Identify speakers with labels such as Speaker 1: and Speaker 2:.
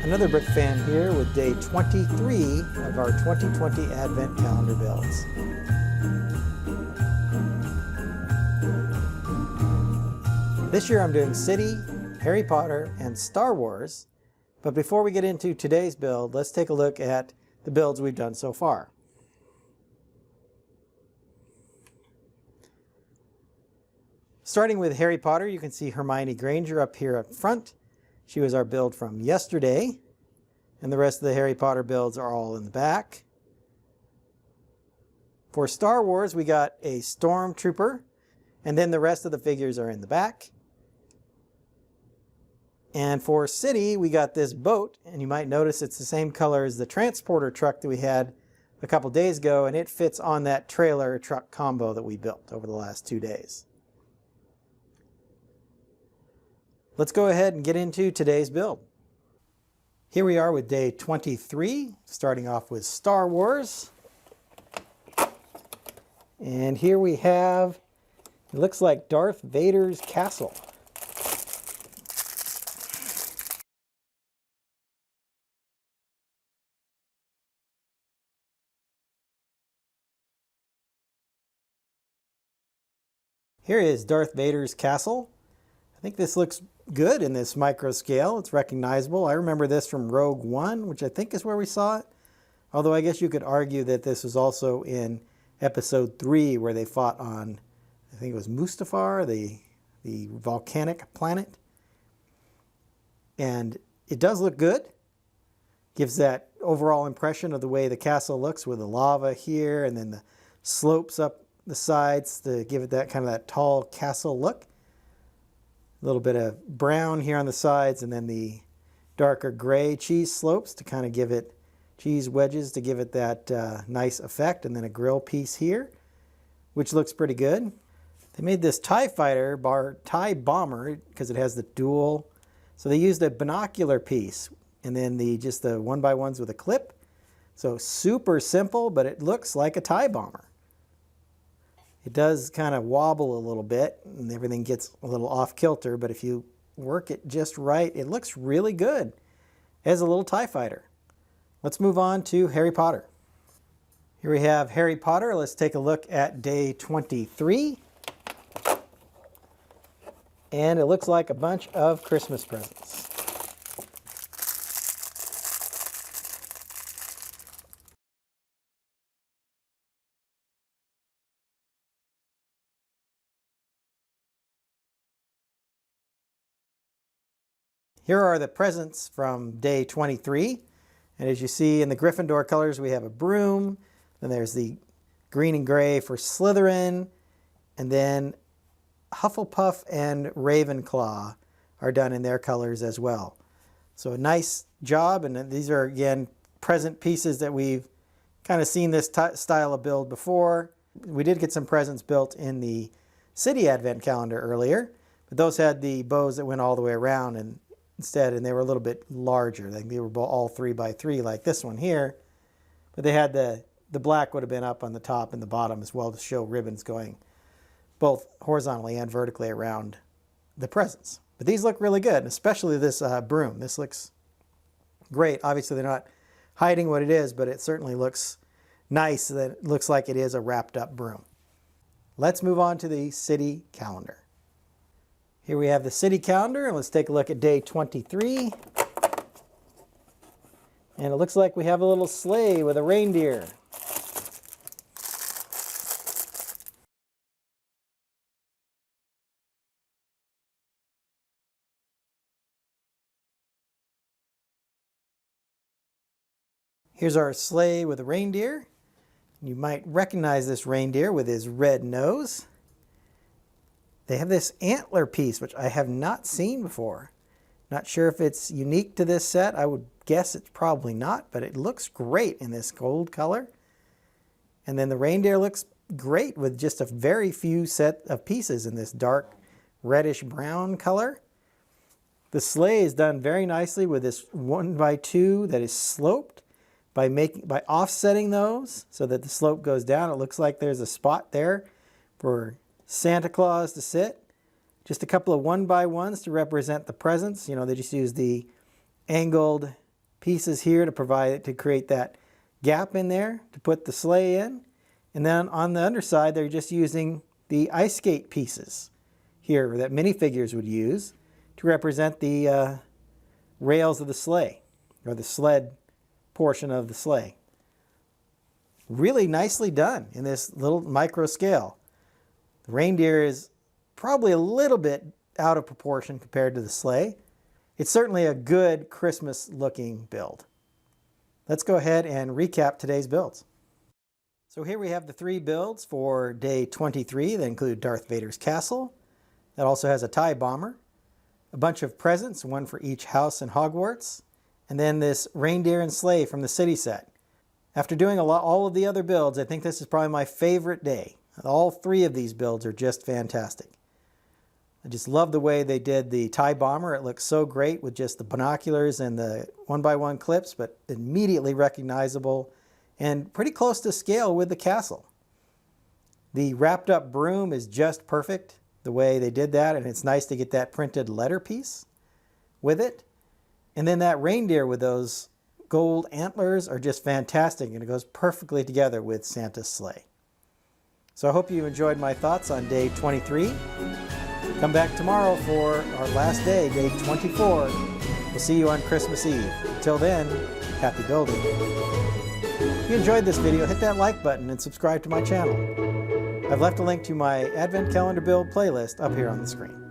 Speaker 1: Another Brick Fan here with day 23 of our 2020 Advent Calendar builds. This year I'm doing City, Harry Potter, and Star Wars. But before we get into today's build, let's take a look at the builds we've done so far. Starting with Harry Potter, you can see Hermione Granger up here up front. She was our build from yesterday, and the rest of the Harry Potter builds are all in the back. For Star Wars, we got a Stormtrooper, and then the rest of the figures are in the back. And for City, we got this boat, and you might notice it's the same color as the transporter truck that we had a couple days ago, and it fits on that trailer truck combo that we built over the last 2 days. Let's go ahead and get into today's build. Here we are with day 23, starting off with Star Wars. And here we have, it looks like Darth Vader's castle. Here is Darth Vader's castle. I think this looks good in this micro scale. It's recognizable. I remember this from Rogue One, which I think is where we saw it. Although I guess you could argue that this was also in Episode 3 where they fought on, I think it was Mustafar, the volcanic planet. And it does look good. Gives that overall impression of the way the castle looks with the lava here and then the slopes up the sides to give it that kind of that tall castle look. A little bit of brown here on the sides and then the darker gray cheese slopes to kind of give it, cheese wedges to give it that nice effect, and then a grill piece here, which looks pretty good. They made this TIE fighter, TIE bomber, because it has the dual, so they used a binocular piece and then just the 1x1s with a clip. So super simple, but it looks like a TIE bomber. It does kind of wobble a little bit and everything gets a little off kilter, but if you work it just right, it looks really good as a little TIE fighter. Let's move on to Harry Potter. Here we have Harry Potter. Let's take a look at day 23. And it looks like a bunch of Christmas presents. Here are the presents from day 23. And as you see in the Gryffindor colors, we have a broom. Then there's the green and gray for Slytherin. And then Hufflepuff and Ravenclaw are done in their colors as well. So a nice job. And these are, again, present pieces that we've kind of seen this style of build before. We did get some presents built in the City Advent Calendar earlier. But those had the bows that went all the way around and and they were a little bit larger. Like they were all 3x3 like this one here, but they had the black would have been up on the top and the bottom as well to show ribbons going both horizontally and vertically around the presents. But these look really good, especially this broom. This looks great. Obviously they're not hiding what it is, but it certainly looks nice. That it looks like it is a wrapped up broom. Let's move on to the City Calendar. Here we have the City Calendar, and let's take a look at day 23. And it looks like we have a little sleigh with a reindeer. Here's our sleigh with a reindeer. You might recognize this reindeer with his red nose. They have this antler piece, which I have not seen before. Not sure if it's unique to this set. I would guess it's probably not, but it looks great in this gold color. And then the reindeer looks great with just a very few set of pieces in this dark reddish brown color. The sleigh is done very nicely with this 1x2 that is sloped by offsetting those so that the slope goes down. It looks like there's a spot there for Santa Claus to sit. Just a couple of 1x1s to represent the presents. You know, they just use the angled pieces here to create that gap in there to put the sleigh in. And then on the underside, they're just using the ice skate pieces here that minifigures would use to represent the rails of the sleigh, or the sled portion of the sleigh. Really nicely done in this little micro scale. The reindeer is probably a little bit out of proportion compared to the sleigh. It's certainly a good Christmas looking build. Let's go ahead and recap today's builds. So here we have the 3 builds for day 23 that include Darth Vader's castle. That also has a TIE bomber, a bunch of presents, one for each house in Hogwarts, and then this reindeer and sleigh from the city set. After doing all of the other builds, I think this is probably my favorite day. All 3 of these builds are just fantastic. I just love the way they did the TIE bomber. It looks so great with just the binoculars and the 1x1 clips, but immediately recognizable and pretty close to scale with the castle. The wrapped up broom is just perfect the way they did that, and it's nice to get that printed letter piece with it. And then that reindeer with those gold antlers are just fantastic, and it goes perfectly together with Santa's sleigh. So I hope you enjoyed my thoughts on day 23. Come back tomorrow for our last day, day 24. We'll see you on Christmas Eve. Until then, happy building. If you enjoyed this video, hit that like button and subscribe to my channel. I've left a link to my Advent Calendar build playlist up here on the screen.